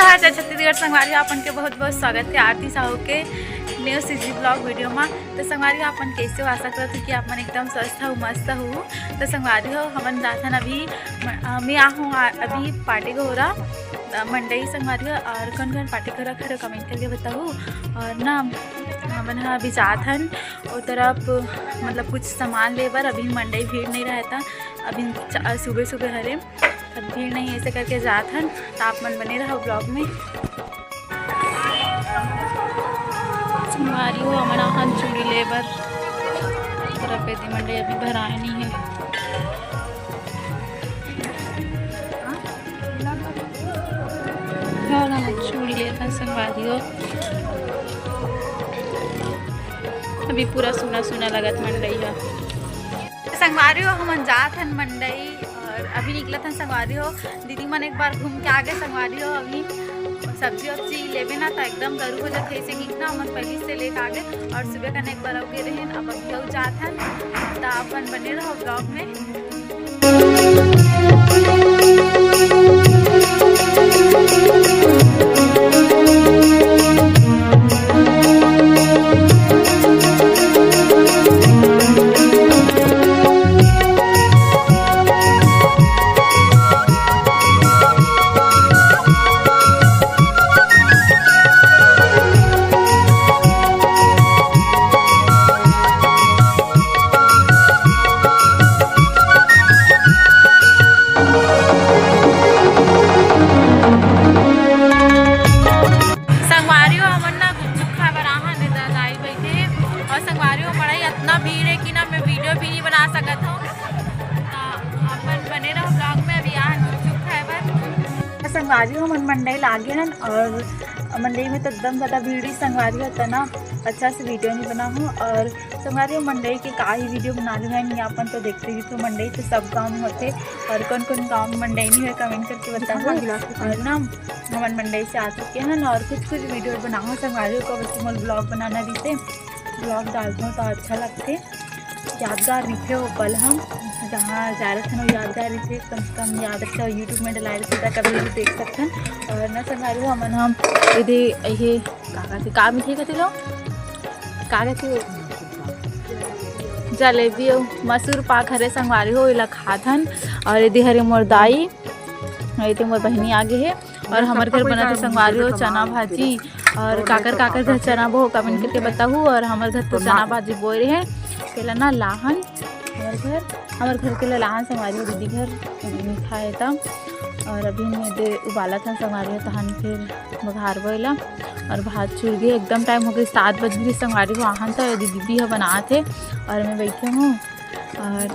जोहार जय छत्तीसगढ़ संगवारी अपन के बहुत बहुत स्वागत है आरती साहू के न्यू सीजी ब्लॉग वीडियो में। तो संगवारी अपन कैसे हो, आशा करते कि आप मन एकदम स्वस्थ हो मस्त हो। तो संगवारी हो हमन जाथन अभी मैं आहूँ अभी पार्टी को हो रहा मंडई संगवारी हो और कौन कौन पार्टी करा खड़े कमेंट करके बताऊँ। और ना हमन अभी जाथन वो तरफ मतलब कुछ सामान ले बर, अभी मंडई भीड़ नहीं रहता, अभी सुबह सुबह हरे तब भीड़ नहीं ऐसे करके जाथन। तो आप मन बने रहो ब्लॉग में। संगवारी हो हमन आहन चूड़ी ले बर तरफ बेदी मंडई अभी भराए नहीं है। चूड़ी लेता संगवारी हो अभी पूरा सुना सुना लगत मंडई है। संगवारी हो हमन जात हन मंडई और अभी निकला था संगवारी हो। दीदी मन एक बार घूम के आ गए संगवारी हो। अभी सब्जी वब्जी लेवे ना तो एकदम गरू हो जाते ऐसे कि ना हमन पहले से लेके आ गए और सुबह का एक बार अगे रहे अब अभी हो जात हन। तो अपन बने रहो ब्लॉग में। इतना भीड़ है कि ना मैं वीडियो भी नहीं बना सकता हूँ। अपन बने रहो ब्लॉग में। अभी यहाँ गुपचुप खाए बर संगवारी हो मन मंडई लागे हन और मंडई में तो एकदम ज़्यादा भीड़ ही संगवारी होता ना अच्छा से वीडियो नहीं बना हूँ। और संगवारी हो मंडई के का ही वीडियो बना लूँ है यहाँ अपन तो देखते ही तो मंडई तो सब गाँव में होते और कौन कौन गाँव में मंडई नहीं है कमेंट करके बताओ। और ना हमन मंडई से आ चुके हैं और कुछ वीडियो बनाऊँ संगवारी को बस ब्लॉग बनाना रहते ब्लॉग डालते हूँ तो अच्छा लगते यादगार रखे वो पल हम जहाँ जा रहे थे वो यादगार रहे कम से कम याद रखे यूट्यूब में डलाए रहे कभी भी देख सकते हैं। और ना संगवारी हमन हम यदि ये का मिठाई कहते लो का कहते जलेबी मसूर पाक हरे संगवारी हो इला खाथन। और यदि हरे मोर दाई ये मोर बहनी आगे है और हमारे घर बना थे संगवारी हो चना भाजी और काकर काकर घर चना बो कमेंट करके बताऊँ। और हमारे घर तो चना भाजी बोए रहे हैं पहला ना लाहन हमारे घर के लिए लाहन संगवारी हो दीदी घर खाए था। और अभी मैं उबाला था संगवारी हो तहन फिर बघार बोला और भात चूर गए एकदम टाइम हो गई 7 बज गई संगवारी हो आहन था दीदी है बना थे और मैं बैठी हूँ। और